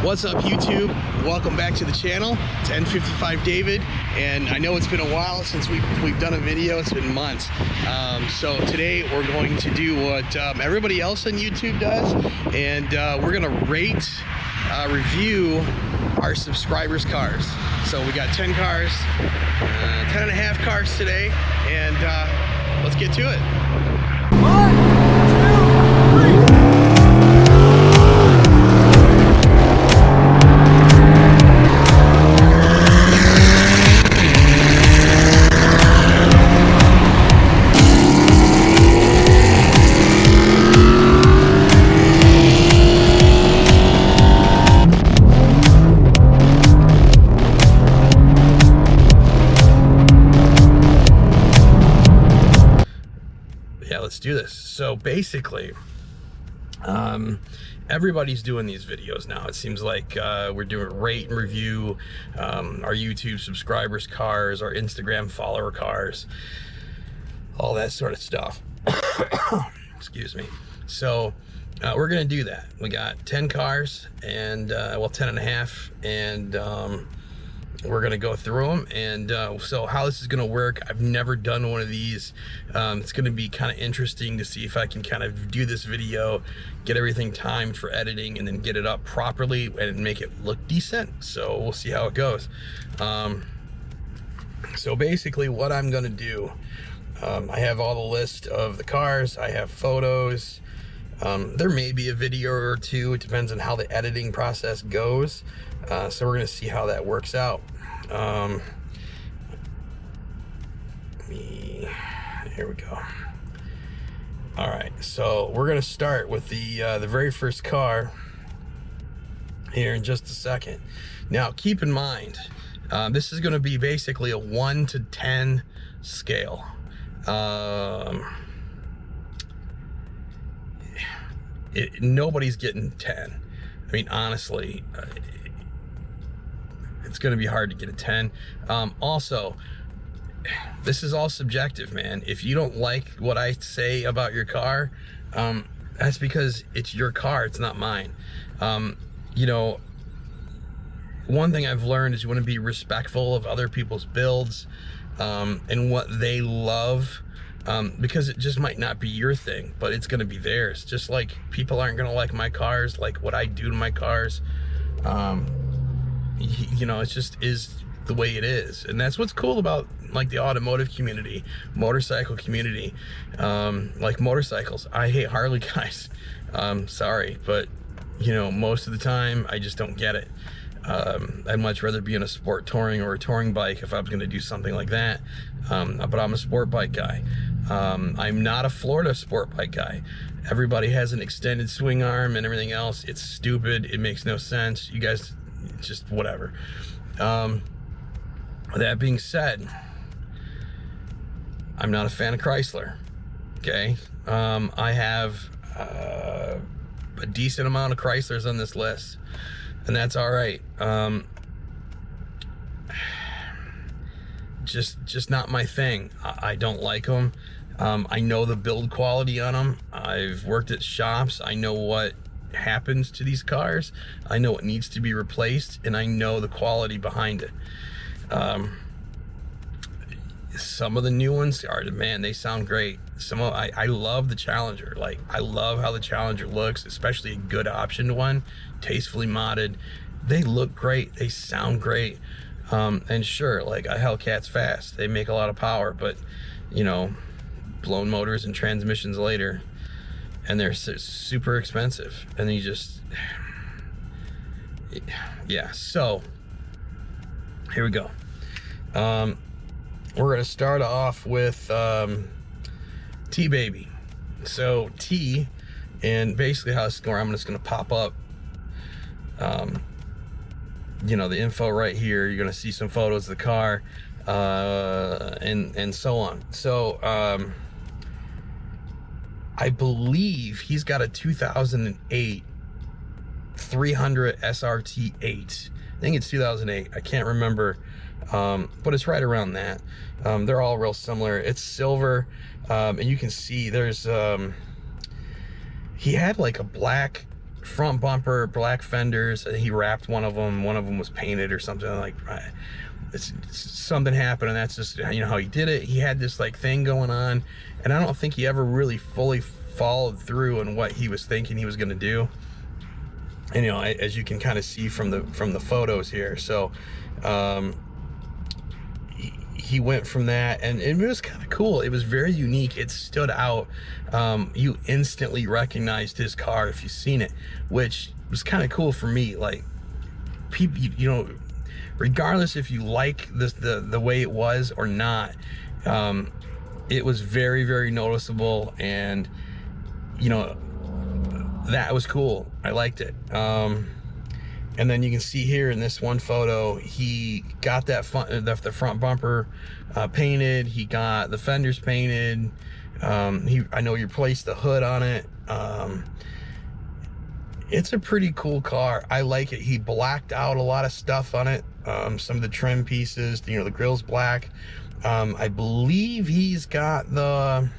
What's up, YouTube? Welcome back to the channel. It's N55 David, and I know it's been a while since we've done a video. It's been months. So today we're going to do what everybody else on YouTube does, and we're gonna rate, review our subscribers' cars. So we got 10 cars, 10 and a half cars today, and let's get to it. 1, 2, 3. Let's do this. So basically, everybody's doing these videos now. It seems like we're doing rate and review our YouTube subscribers' cars, our Instagram follower cars, all that sort of stuff. Excuse me. So we're gonna do that. We got 10 cars, and well, 10 and a half, and we're gonna go through them. And so how this is gonna work, I've never done one of these. It's gonna be kind of interesting to see if I can kind of do this video, get everything timed for editing, and then get it up properly and make it look decent. So we'll see how it goes. So basically what I'm gonna do, I have all the list of the cars, I have photos. There may be a video or two. It depends on how the editing process goes. So we're gonna see how that works out. Here we go. All right, so we're gonna start with the very first car here in just a second. Now, keep in mind, this is gonna be basically a 1 to 10 scale. Nobody's getting 10. I mean, honestly, it's going to be hard to get a 10. Also, this is all subjective, man. If you don't like what I say about your car, that's because it's your car, it's not mine. You know, one thing I've learned is you want to be respectful of other people's builds and what they love. Because it just might not be your thing, but it's going to be theirs. Just like people aren't going to like my cars, like what I do to my cars. You know, it just is the way it is. And that's what's cool about like the automotive community, motorcycle community, like motorcycles. I hate Harley guys. Sorry, but you know, most of the time I just don't get it. I'd much rather be in a sport touring or a touring bike if I was going to do something like that. But I'm a sport bike guy. I'm not a Florida sport bike guy. Everybody has an extended swing arm and everything else. It's stupid. It makes no sense. You guys, just whatever. That being said, I'm not a fan of Chrysler. Okay. I have a decent amount of Chryslers on this list, and that's all right. Just not my thing. I don't like them. I know the build quality on them. I've worked at shops. I know what happens to these cars. I know what needs to be replaced, and I know the quality behind it. Some of the new ones are, man, they sound great. I love the Challenger. Like, I love how the Challenger looks, especially a good optioned one, tastefully modded. They look great. They sound great. And sure, like a Hellcat's fast. They make a lot of power, but you know, blown motors and transmissions later, and they're super expensive. And you just, yeah. So here we go. We're gonna start off with Teababy. So T, and basically how it's going, I'm just gonna pop up you know, the info right here. You're gonna see some photos of the car, and so on. So I believe he's got a 2008 300 SRT8. I think it's 2008. I can't remember, but it's right around that. They're all real similar. It's silver, and you can see there's he had like a black front bumper, black fenders. He wrapped one of them was painted or something. Like it's something happened, and that's just, you know, how he did it. He had this like thing going on, and I don't think he ever really fully followed through on what he was thinking he was going to do. And you know, as you can kind of see from the photos here, so he went from that, and it was kind of cool. It was very unique. It stood out. You instantly recognized his car if you've seen it, which was kind of cool for me. Like, people, you know, regardless if you like this, the way it was or not, it was very, very noticeable, and you know, that was cool. I liked it. And then you can see here in this one photo, he got that the front bumper painted. He got the fenders painted. I know he replaced the hood on it. It's a pretty cool car. I like it. He blacked out a lot of stuff on it. Some of the trim pieces, you know, the grill's black. I believe he's got the,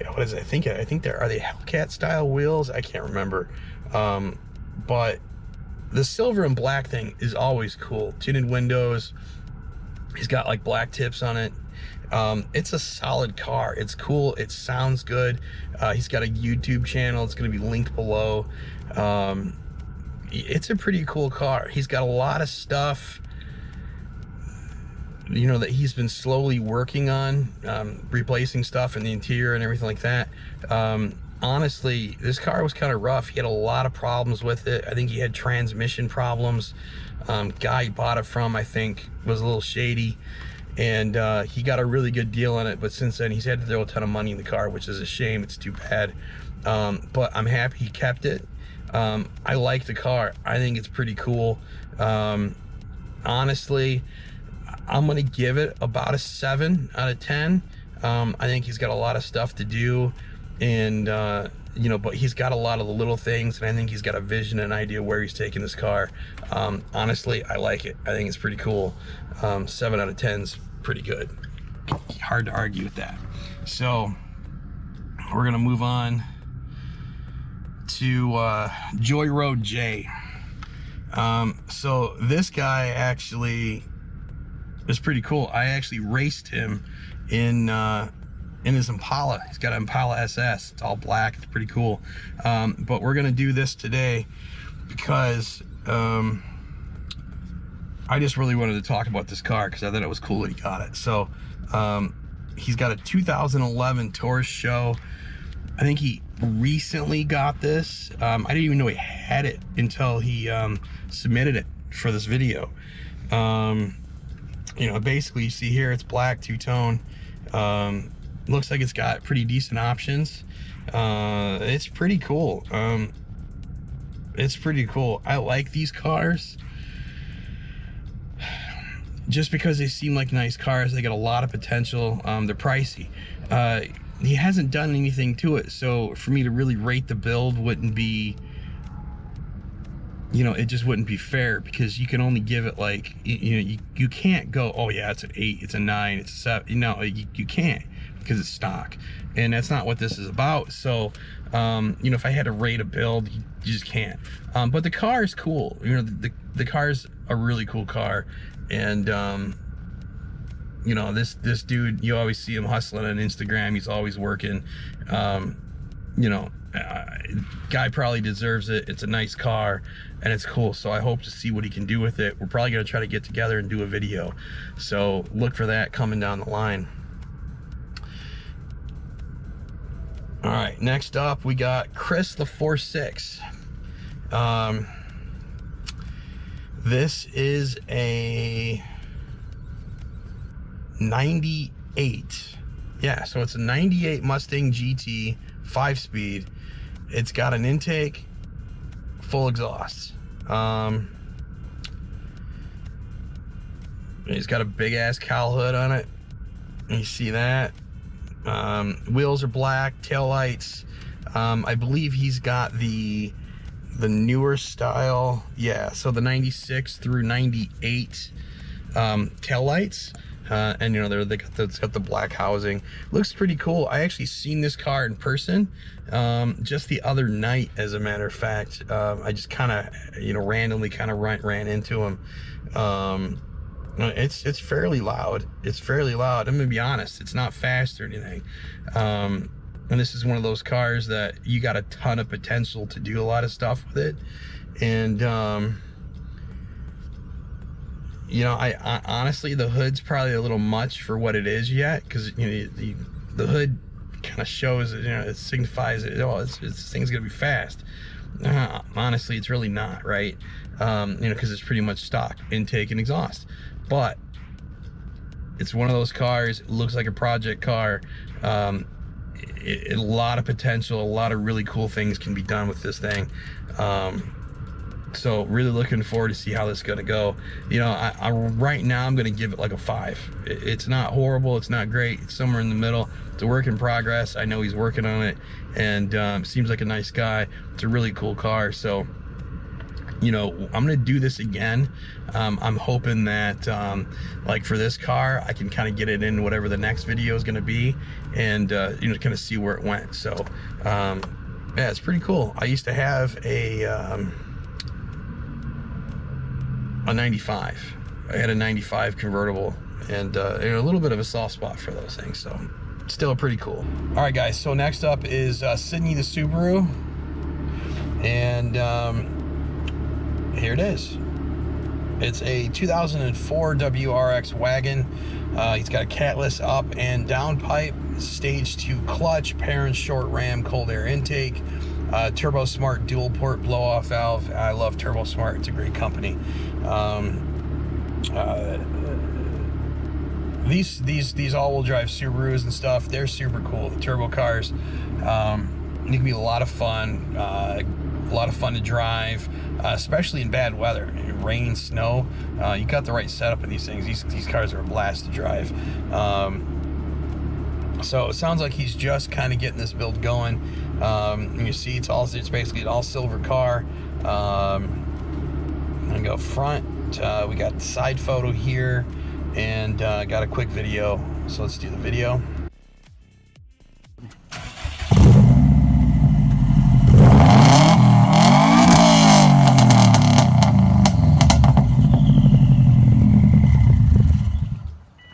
what is it? I think there are they Hellcat style wheels. I can't remember. But the silver and black thing is always cool. Tinted windows. He's got like black tips on it. It's a solid car. It's cool. It sounds good. He's got a YouTube channel. It's going to be linked below. It's a pretty cool car. He's got a lot of stuff, you know, that he's been slowly working on, replacing stuff in the interior and everything like that. Honestly, this car was kind of rough. He had a lot of problems with it. I think he had transmission problems. Guy he bought it from, I think, was a little shady, and he got a really good deal on it, but since then he's had to throw a ton of money in the car, which is a shame. It's too bad. But I'm happy he kept it. I like the car. I think it's pretty cool. Honestly, I'm gonna give it about a 7 out of 10. I think he's got a lot of stuff to do, and you know, but he's got a lot of the little things, and I think he's got a vision and idea where he's taking this car. Honestly, I like it. I think it's pretty cool. 7 out of 10's pretty good. Hard to argue with that. So we're gonna move on to Joy Road J. So this guy actually is pretty cool. I actually raced him in his Impala. He's got an Impala SS. It's all black. It's pretty cool. But we're gonna do this today because I just really wanted to talk about this car because I thought it was cool that he got it. So he's got a 2011 Taurus show. I think he recently got this. I didn't even know he had it until he submitted it for this video. You know, basically you see here it's black, two-tone. Looks like it's got pretty decent options. It's pretty cool. It's pretty cool. I like these cars just because they seem like nice cars. They got a lot of potential. They're pricey. He hasn't done anything to it, so for me to really rate the build wouldn't be, you know, it just wouldn't be fair, because you can only give it like, you know, you can't go, oh yeah, it's an 8, it's a 9, it's a 7. No, you can't, because it's stock, and that's not what this is about. So you know, if I had to rate a build, you just can't. But the car is cool. You know, the car's a really cool car, and you know, this dude, you always see him hustling on Instagram. He's always working. You know, guy probably deserves it. It's a nice car and it's cool. So I hope to see what he can do with it. We're probably gonna try to get together and do a video. So look for that coming down the line. All right, next up we got Chris the 46. This is a 98. Yeah, so it's a 98 Mustang GT 5-speed. It's got an intake, full exhaust. It's got a big ass cowl hood on it. You see that? Wheels are black, tail lights. I believe he's got the newer style. Yeah, so the 96 through 98 tail lights. and you know, it's got the black housing. Looks pretty cool. I actually seen this car in person just the other night, as a matter of fact. I just kind of, you know, randomly kind of ran into him. It's fairly loud. It's fairly loud. I'm gonna be honest, it's not fast or anything. And this is one of those cars that you got a ton of potential to do a lot of stuff with it. And you know, I honestly, the hood's probably a little much for what it is yet, because you know, the hood kind of shows, you know, it signifies it. Oh, this thing's gonna be fast. Honestly, it's really not, right? You know, because it's pretty much stock intake and exhaust. But it's one of those cars. It looks like a project car. A lot of potential, a lot of really cool things can be done with this thing. So really looking forward to see how this is going to go. You know, I right now I'm going to give it like a 5. It's not horrible, it's not great, it's somewhere in the middle. It's a work in progress. I know he's working on it, and seems like a nice guy. It's a really cool car. So, you know, I'm gonna do this again. I'm hoping that like for this car, I can kind of get it in whatever the next video is gonna be, and you know, kind of see where it went. So yeah, it's pretty cool. I used to have a 95. I had a 95 convertible, and you know, a little bit of a soft spot for those things. So still pretty cool. All right, guys. So next up is Sydney the Subaru, and here it is. It's a 2004 WRX wagon. He's got a catless up and down pipe, stage 2 clutch, parent short ram cold air intake, Turbo Smart dual port blow off valve. I love Turbo Smart. It's a great company. These all-wheel drive Subarus and stuff, they're super cool. The turbo cars, they can be a lot of fun. A lot of fun to drive, especially in bad weather, rain, snow. You got the right setup in these things. These cars are a blast to drive. So it sounds like he's just kind of getting this build going. You see, it's basically an all silver car. I'm gonna go front. We got the side photo here, and got a quick video. So let's do the video.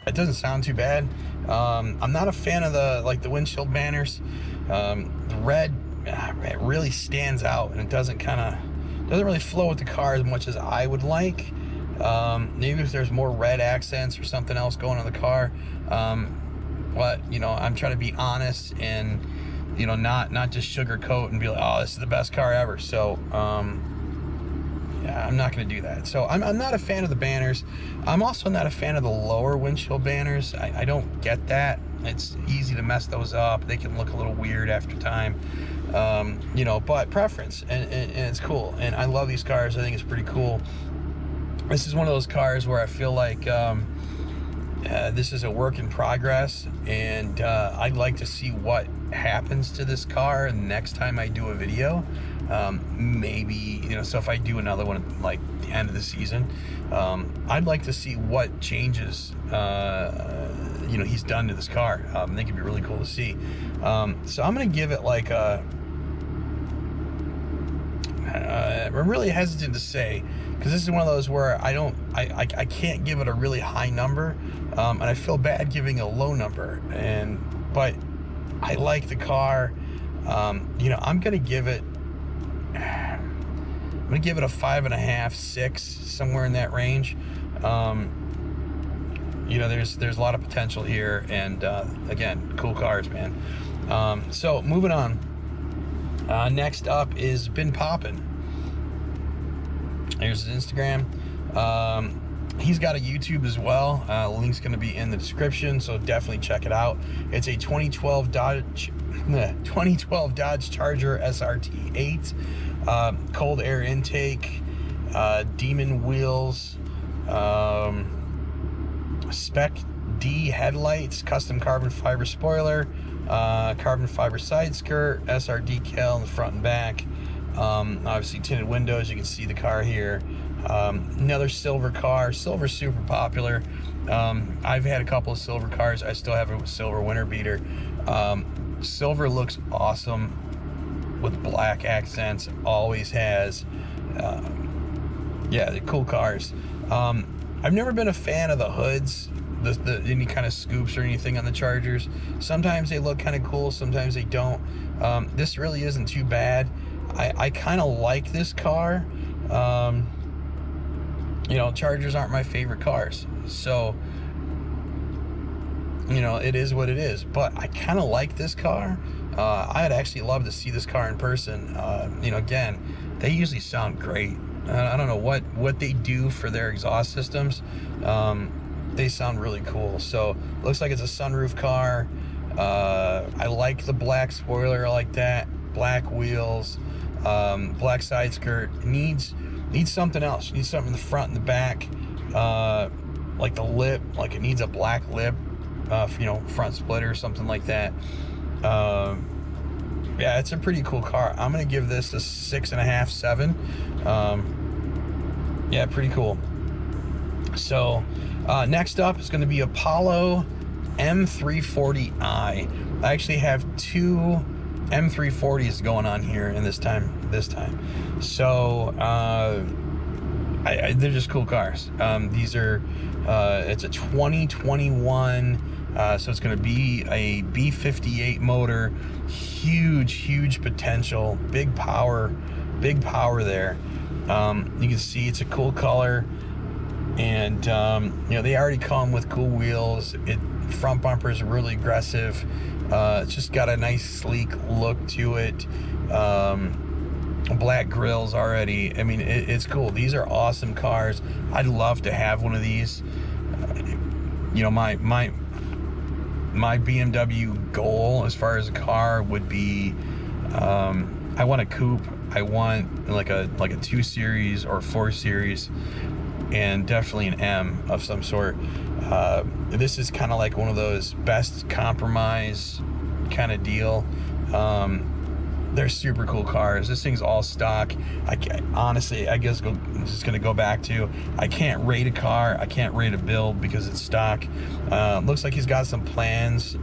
It doesn't sound too bad. I'm not a fan of the windshield banners. The red it really stands out, and it doesn't really flow with the car as much as I would like. Maybe if there's more red accents or something else going on the car. But you know, I'm trying to be honest and, you know, not just sugarcoat and be like, oh, this is the best car ever. So yeah, I'm not going to do that. So I'm not a fan of the banners. I'm also not a fan of the lower windshield banners. I don't get that. It's easy to mess those up. They can look a little weird after time. You know, but preference, and it's cool. And I love these cars. I think it's pretty cool. This is one of those cars where I feel like this is a work in progress, and I'd like to see what happens to this car next time I do a video. Maybe, you know, so if I do another one at like the end of the season, I'd like to see what changes you know, he's done to this car. I think it'd be really cool to see. So I'm gonna give it like a I'm really hesitant to say, because this is one of those where I can't give it a really high number, and I feel bad giving a low number, but I like the car. You know, I'm gonna give it a 5.5, 6, somewhere in that range. You know, there's a lot of potential here, and again, cool cars, man. So moving on. Next up is Been Poppin'. Here's his Instagram. He's got a YouTube as well. Link's going to be in the description, so definitely check it out. It's a 2012 Dodge Charger SRT 8, cold air intake, Demon wheels, Spec D headlights, custom carbon fiber spoiler, carbon fiber side skirt, SR decal in the front and back. Obviously tinted windows, you can see the car here. Another silver car. Silver's super popular. I've had a couple of silver cars. I still have a silver winter beater. Silver looks awesome with black accents, always has. Yeah, they're cool cars. I've never been a fan of the hoods, any kind of scoops or anything on the Chargers. Sometimes they look kind of cool, sometimes they don't. This really isn't too bad. I kind of like this car. You know, Chargers aren't my favorite cars, so you know, it is what it is, but I kind of like this car. I'd actually love to see this car in person. You know, again, they usually sound great. I don't know what they do for their exhaust systems. They sound really cool. So looks like it's a sunroof car. I like the black spoiler. I like that. Black wheels, black side skirt. It needs something else. You need something in the front and the back, like the lip, like it needs a black lip, you know, front splitter or something like that. Yeah, it's a pretty cool car. I'm gonna give this a 6.5, 7. Yeah, pretty cool. So next up is going to be Apollo M340i. I actually have two M340s going on here in this time. So they're just cool cars. These are it's a 2021, so it's going to be a B58 motor. Huge potential, big power there. You can see it's a cool color, and you know, they already come with cool wheels. Front bumper is really aggressive. It's just got a nice sleek look to it. Black grills already. I mean, it's cool. These are awesome cars. I'd love to have one of these. You know, my BMW goal as far as a car would be, I want a coupe. I want like a 2 Series or 4 Series, and definitely an M of some sort. This is kind of like one of those best compromise kind of deal. They're super cool cars. This thing's all stock. Honestly, I guess I'm just gonna go back to, I can't rate a car, I can't rate a build because it's stock. Looks like he's got some plans.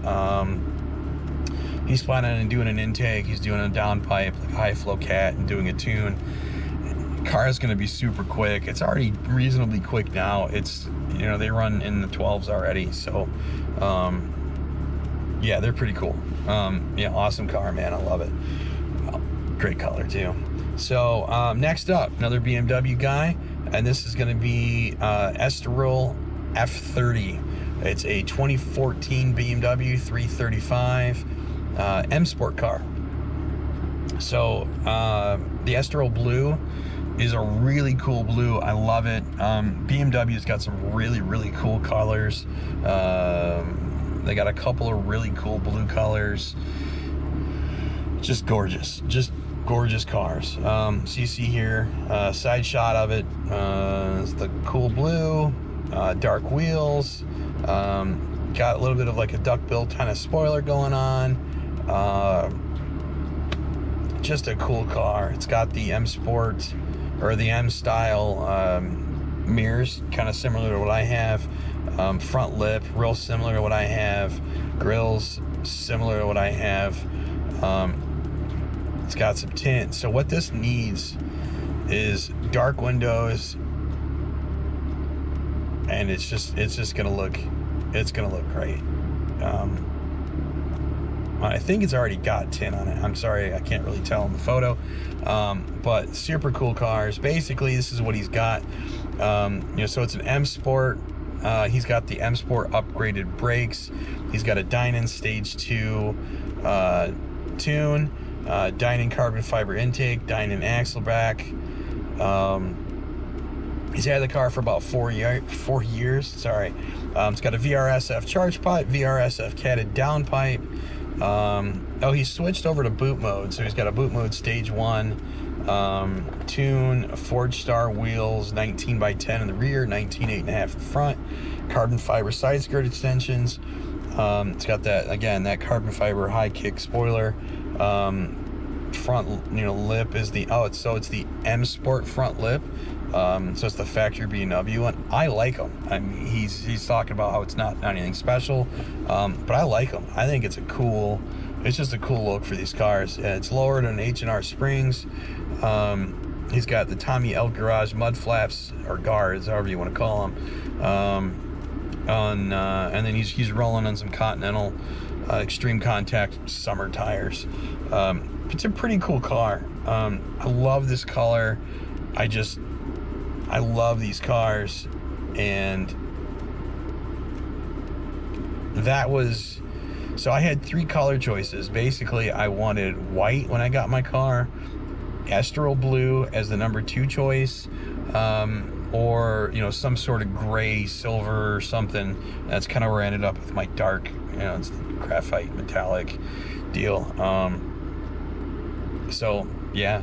He's planning on doing an intake. He's doing a downpipe, like a high flow cat, and doing a tune. Car is going to be super quick. It's already reasonably quick now. It's, you know, they run in the 12s already. So, yeah, they're pretty cool. Yeah, awesome car, man. I love it. Great color too. So next up, another BMW guy, and this is going to be xDrive F30. It's a 2014 BMW 335. M Sport car. So the xDrive blue is a really cool blue. I love it. BMW's got some really cool colors. They got a couple of really cool blue colors. Just gorgeous cars. So you see here, side shot of it. It's the cool blue, dark wheels. Got a little bit of like a duckbill kind of spoiler going on. Just a cool car. It's got the M Sport or the M style mirrors, kind of similar to what I have. Front lip, real similar to what I have. Grills, similar to what I have. It's got some tint. So what this needs is dark windows, and it's just gonna look great. I think it's already got tint on it. I'm sorry, I can't really tell in the photo. But super cool cars. Basically, this is what he's got. You know, so it's an M Sport. He's got the M Sport upgraded brakes. He's got a Dynon Stage 2 tune, Dynon carbon fiber intake, Dynon axle back. He's had the car for about 4 years. Sorry. It's got a VRSF charge pipe, VRSF catted downpipe. Oh, he switched over to boot mode, so he's got a boot mode stage 1 tune, Forged Star wheels, 19x10 in the rear, 19.8.5 in the front, carbon fiber side skirt extensions. It's got that, again, that carbon fiber high kick spoiler. front, you know, lip is the, oh, it's the M Sport front lip. So it's the factory BMW one. I like them. I mean, he's talking about how it's not anything special, but I like them. I think it's just a cool look for these cars. It's lowered on H&R springs. He's got the Tommy L Garage mud flaps, or guards, however you want to call them. And then he's rolling on some Continental extreme contact summer tires. It's a pretty cool car. I love this color. I love these cars, and that was, so I had 3 color choices. Basically, I wanted white when I got my car, Estoril blue as the number 2 choice, or, you know, some sort of gray, silver or something. That's kind of where I ended up with my dark, you know, it's the graphite metallic deal. So yeah,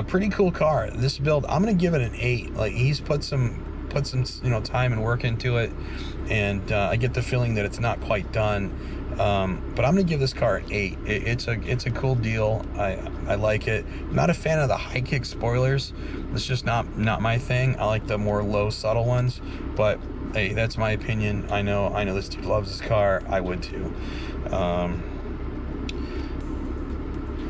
pretty cool car. This build, I'm gonna give it an 8. Like, he's put some you know, time and work into it, and I get the feeling that it's not quite done, but I'm gonna give this car an 8. It's a cool deal. I like it. I'm not a fan of the high kick spoilers. It's just not my thing. I like the more low, subtle ones, but hey, that's my opinion. I know this dude loves this car. I would too.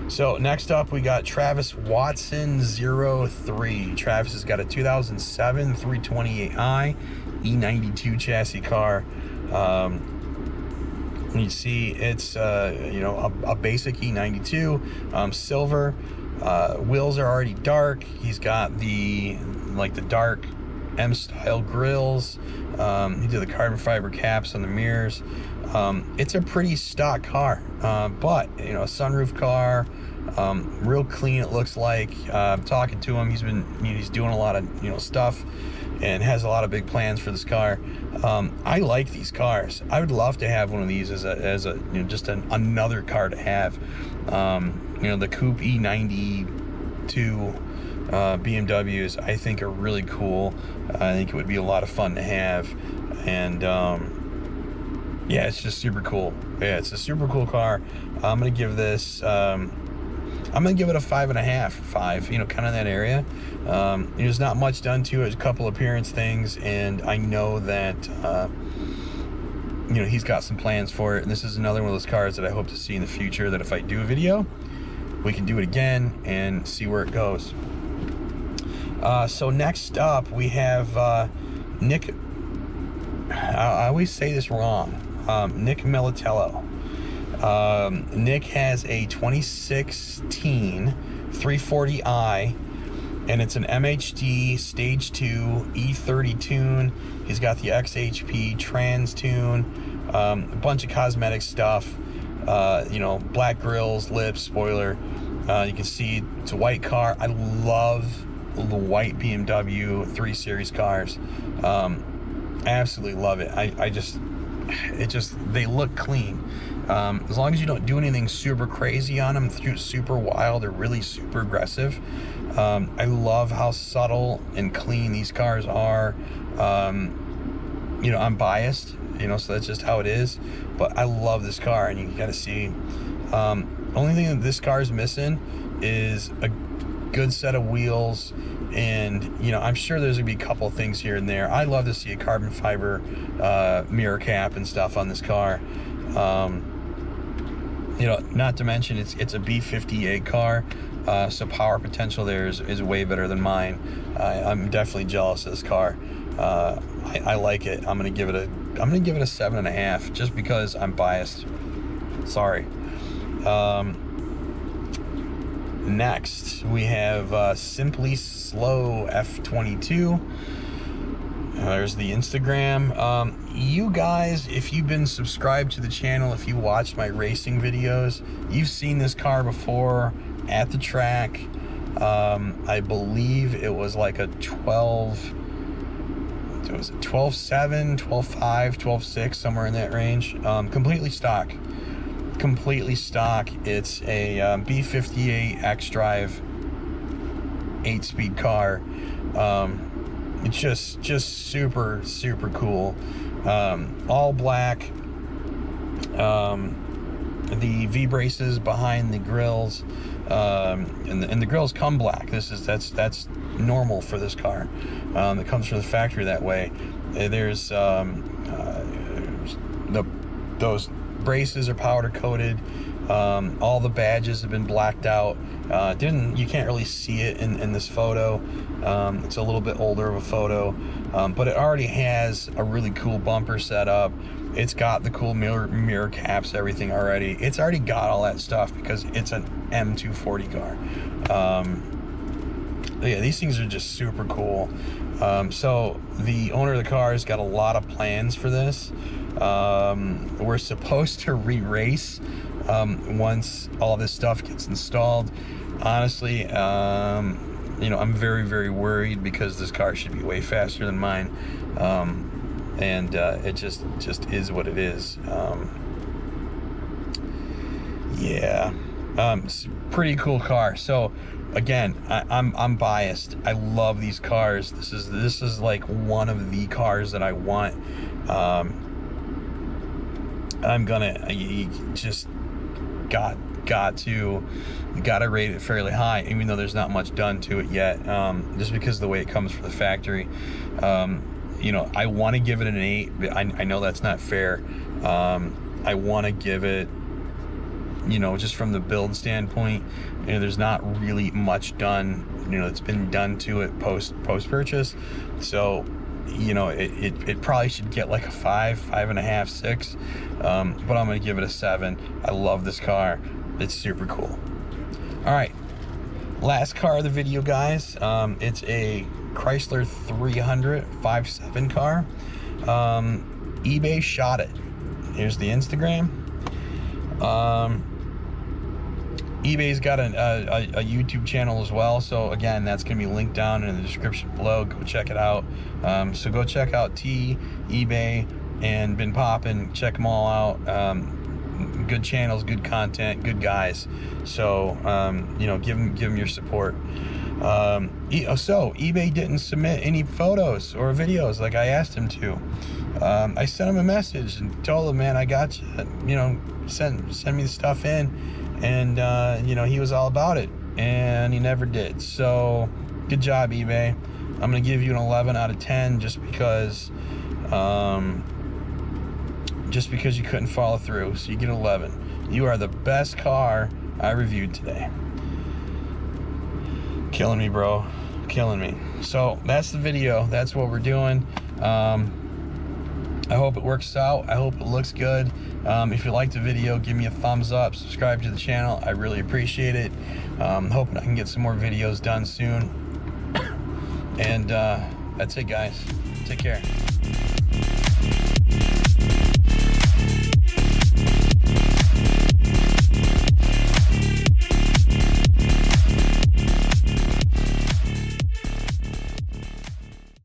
So next up, we got Travis Watson 03. Travis has got a 2007 328i E92 chassis car. You see, it's you know, a basic E92, silver. Wheels are already dark. He's got the dark M style grills. He did the carbon fiber caps on the mirrors. It's a pretty stock car, but you know, a sunroof car, real clean. It looks like. Talking to him, he's doing a lot of, you know, stuff, and has a lot of big plans for this car. I like these cars. I would love to have one of these as a you know, just another car to have. You know, the coupe E92 BMWs, I think, are really cool. I think it would be a lot of fun to have, and yeah, it's just super cool. Yeah, it's a super cool car. I'm gonna give this I'm gonna give it a 5.5, 5, you know, kind of that area. There's not much done to it, a couple appearance things, and I know that you know, he's got some plans for it, and this is another one of those cars that I hope to see in the future, that if I do a video, we can do it again and see where it goes. So next up, we have Nick, I always say this wrong, Nick Militello. Nick has a 2016 340i, and it's an MHD Stage 2 E30 tune. He's got the XHP trans tune, a bunch of cosmetic stuff, you know, black grills, lips, spoiler. You can see it's a white car. I love the white BMW 3 Series cars. Absolutely love it. They look clean. As long as you don't do anything super crazy on them, super wild or really super aggressive. I love how subtle and clean these cars are. You know, I'm biased, you know, so that's just how it is, but I love this car, and you gotta see, only thing that this car is missing is a good set of wheels, and you know, I'm sure there's gonna be a couple of things here and there. I'd love to see a carbon fiber mirror cap and stuff on this car. You know, not to mention it's a B58 car, so power potential there is way better than mine. I'm definitely jealous of this car. I like it. I'm gonna give it a 7.5, just because I'm biased. Sorry. Next, we have Simply Slow F22. There's the Instagram. You guys, if you've been subscribed to the channel, if you watched my racing videos, you've seen this car before at the track. I believe it was like a 12.7, 12.5, 12.6, somewhere in that range. Completely stock. It's a B58 xDrive 8-speed car. It's just super cool. All black. the V-braces behind the grills, and the grills come black. That's normal for this car. It comes from the factory that way. There's those braces are powder coated. All the badges have been blacked out. You can't really see it in this photo. It's a little bit older of a photo, but it already has a really cool bumper setup. It's got the cool mirror caps, everything already. It's already got all that stuff because it's an M240 car. Yeah, these things are just super cool. So the owner of the car has got a lot of plans for this. We're supposed to re-race once all this stuff gets installed. Honestly, you know, I'm very, very worried because this car should be way faster than mine. And it just is what it is. Yeah, it's a pretty cool car. So again, I'm biased. I love these cars. This is like one of the cars that I want. You just gotta rate it fairly high, even though there's not much done to it yet, just because of the way it comes from the factory. You know, I want to give it an 8, but I know that's not fair. I want to give it, you know, just from the build standpoint, you know, there's not really much done, you know, it's been done to it post purchase. So, you know, it probably should get like a 5, 5.5, 6, but I'm gonna give it a 7. I love this car. It's super cool. All right, last car of the video, guys. It's a Chrysler 300 5.7 car. eBay shot it. Here's the Instagram. eBay's got a YouTube channel as well, so again, that's gonna be linked down in the description below. Go check it out. So go check out eBay and Been Poppin'. Check them all out. Good channels, good content, good guys. So you know, give them your support. So eBay didn't submit any photos or videos like I asked him to. I sent him a message and told him, man, I got you. You know, send me the stuff in, and you know, he was all about it, and he never did. So good job, eBay. I'm gonna give you an 11 out of 10 just because you couldn't follow through. So you get 11. You are the best car I reviewed today. Killing me, bro. Killing me. So that's the video. That's what we're doing. I hope it works out. I hope it looks good. If you liked the video, give me a thumbs up. Subscribe to the channel. I really appreciate it. Hoping I can get some more videos done soon. And that's it, guys. Take care.